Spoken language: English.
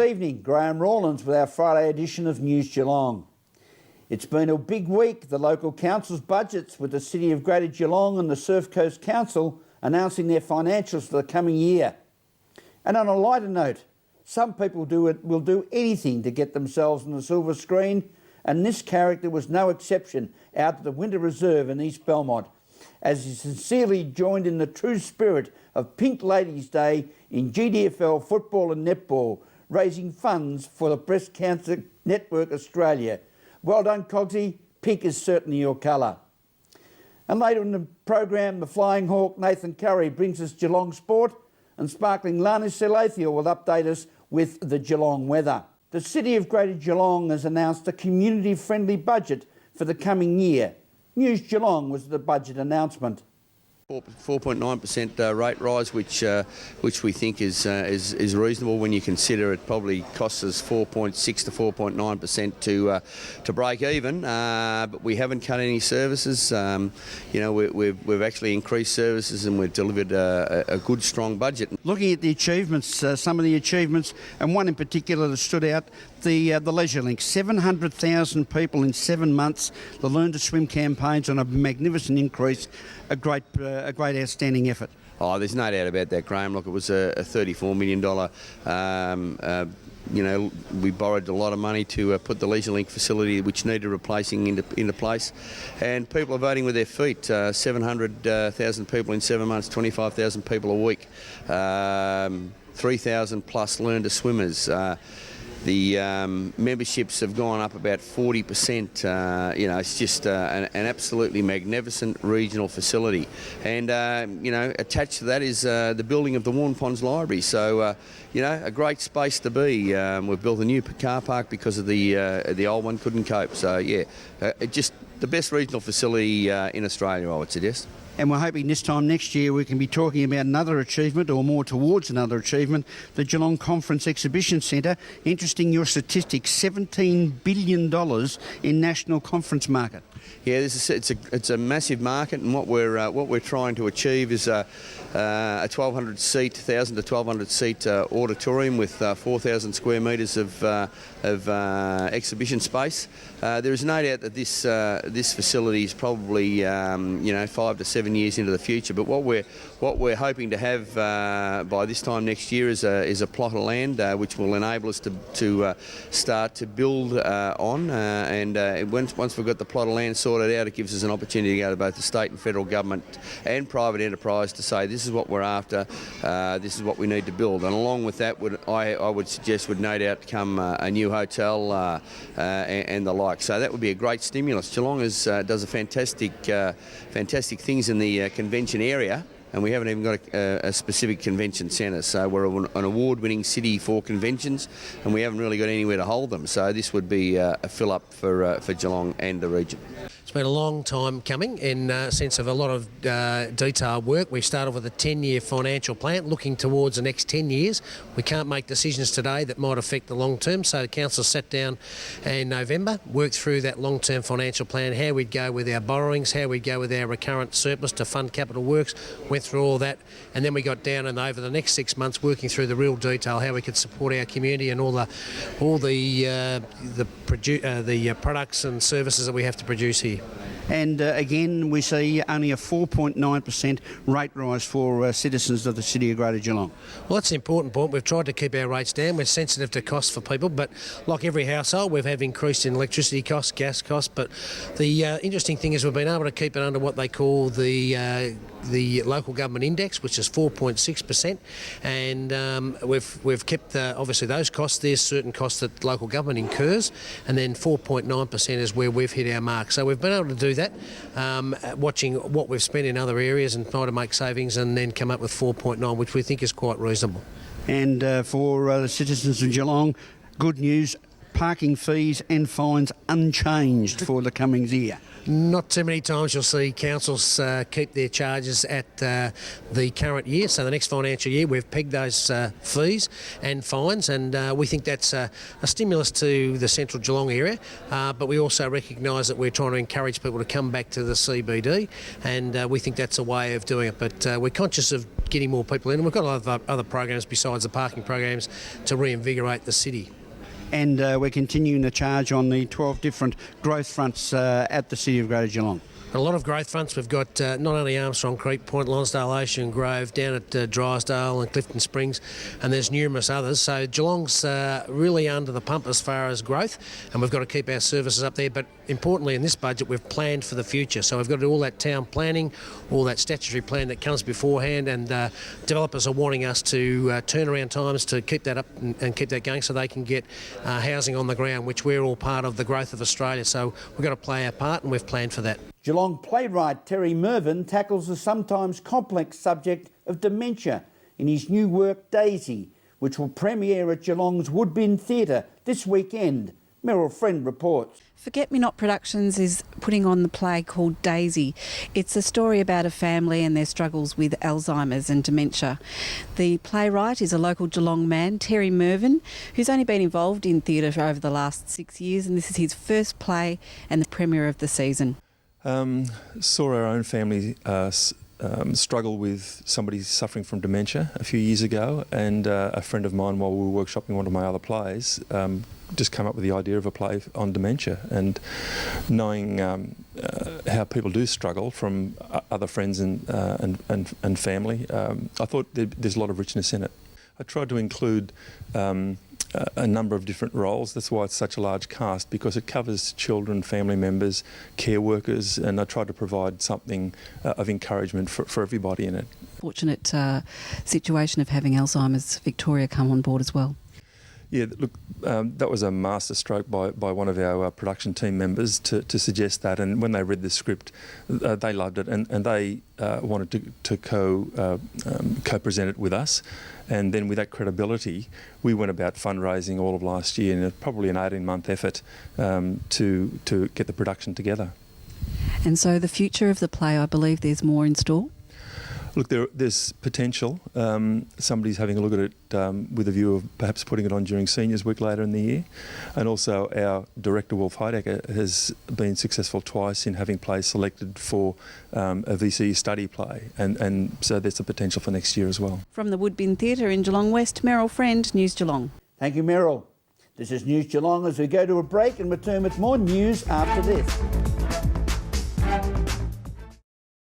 evening, Graham Rawlins with our Friday edition of News Geelong. It's been a big week, the local council's budgets, with the City of Greater Geelong and the Surf Coast Council announcing their financials for the coming year. And on a lighter note, some people will do anything to get themselves on the silver screen, and this character was no exception out at the Winter Reserve in East Belmont, as he sincerely joined in the true spirit of Pink Ladies Day in GDFL football and netball, raising funds for the Breast Cancer Network Australia. Well done, Cogsy. Pink is certainly your colour. And later in the program, the Flying Hawk Nathan Curry brings us Geelong sport, and Sparkling Lana Salathiel will update us with the Geelong weather. The City of Greater Geelong has announced a community-friendly budget for the coming year. News Geelong was the budget announcement. 4.9% rate rise, which we think is reasonable when you consider it probably costs us 4.6 to 4.9% to break even. But we haven't cut any services. We've actually increased services and we've delivered a good, strong budget. Looking at the achievements, some of the achievements, and one in particular that stood out, the Leisure Link. 700,000 people in 7 months. The Learn to Swim campaigns on a magnificent increase. A great outstanding effort. Oh, there's no doubt about that, Graham. Look, it was a $34 million. We borrowed a lot of money to put the Leisure Link facility, which needed replacing, into place. And people are voting with their feet. 700,000 people in 7 months, 25,000 people a week. 3,000 plus Learn to Swimmers. The memberships have gone up about 40%. It's just an absolutely magnificent regional facility. And, attached to that is the building of the Warn Ponds Library. So, a great space to be. We've built a new car park because of the old one couldn't cope. So, just the best regional facility in Australia, I would suggest. And we're hoping this time next year we can be talking about another achievement, or more towards another achievement, the Geelong Conference Exhibition Centre. Interesting, your statistics, $17 billion in national conference market. Yeah, it's a massive market, and what we're trying to achieve is a 1,200 to 1,200 seat auditorium with 4,000 square metres of exhibition space. There is no doubt that this facility is probably 5 to 7 years into the future. But what we're hoping to have by this time next year is a plot of land which will enable us to start to build on. And once we've got the plot of land sorted out, it gives us an opportunity to go to both the state and federal government and private enterprise to say this is what we're after, this is what we need to build. And along with that, I would suggest would no doubt come a new hotel and the like. So that would be a great stimulus. Geelong does a fantastic things in the convention area, and we haven't even got a specific convention centre. So we're an award-winning city for conventions, and we haven't really got anywhere to hold them. So this would be a fill-up for Geelong and the region. It's been a long time coming in sense of a lot of detailed work. We started with a 10-year financial plan looking towards the next 10 years. We can't make decisions today that might affect the long term, so the council sat down in November, worked through that long-term financial plan, how we'd go with our borrowings, how we'd go with our recurrent surplus to fund capital works, went through all that, and then we got down and over the next 6 months working through the real detail, how we could support our community and all the products and services that we have to produce here. And again, we see only a 4.9% rate rise for citizens of the City of Greater Geelong. Well, that's an important point. We've tried to keep our rates down. We're sensitive to costs for people, but like every household, we have increased in electricity costs, gas costs. But the interesting thing is we've been able to keep it under what they call the local government index, which is 4.6%, and we've kept obviously those costs. There's certain costs that local government incurs, and then 4.9% is where we've hit our mark. So we've been able to do that, watching what we've spent in other areas and trying to make savings, and then come up with 4.9, which we think is quite reasonable. And for the citizens of Geelong, good news. parking fees and fines unchanged for the coming year? Not too many times you'll see councils keep their charges at the current year. So the next financial year we've pegged those fees and fines, and we think that's a stimulus to the central Geelong area. But we also recognise that we're trying to encourage people to come back to the CBD, and we think that's a way of doing it. But we're conscious of getting more people in, and we've got a lot of other programs besides the parking programs to reinvigorate the city. And we're continuing the charge on the 12 different growth fronts at the City of Greater Geelong. A lot of growth fronts. We've got not only Armstrong Creek, Point Lonsdale, Ocean Grove, down at Drysdale and Clifton Springs, and there's numerous others. So Geelong's really under the pump as far as growth, and we've got to keep our services up there. But importantly, in this budget, we've planned for the future. So we've got to do all that town planning, all that statutory plan that comes beforehand, and developers are wanting us to turn around times to keep that up and keep that going so they can get housing on the ground, which we're all part of the growth of Australia. So we've got to play our part, and we've planned for that. Geelong playwright Terry Mervyn tackles the sometimes complex subject of dementia in his new work Daisy, which will premiere at Geelong's Woodbine Theatre this weekend. Meryl Friend reports. Forget Me Not Productions is putting on the play called Daisy. It's a story about a family and their struggles with Alzheimer's and dementia. The playwright is a local Geelong man, Terry Mervyn, who's only been involved in theatre over the last 6 years, and this is his first play and the premiere of the season. Saw our own family struggle with somebody suffering from dementia a few years ago, and a friend of mine, while we were workshopping one of my other plays, just came up with the idea of a play on dementia. And knowing how people do struggle from other friends and family, I thought there's a lot of richness in it. I tried to include a number of different roles. That's why it's such a large cast, because it covers children, family members, care workers, and I tried to provide something of encouragement for everybody in it. Fortunate situation of having Alzheimer's Victoria come on board as well. Yeah, look, that was a masterstroke by one of our production team members to suggest that, and when they read the script, they loved it, and they wanted to co-present it with us. And then with that credibility, we went about fundraising all of last year, and probably an 18-month effort to get the production together. And so the future of the play, I believe there's more in store? Look, there's potential. Somebody's having a look at it with a view of perhaps putting it on during Seniors Week later in the year. And also our director, Wolf Heidecker, has been successful twice in having plays selected for a VCE study play. And so there's the potential for next year as well. From the Woodbine Theatre in Geelong West, Meryl Friend, News Geelong. Thank you, Meryl. This is News Geelong as we go to a break and return with more news after this.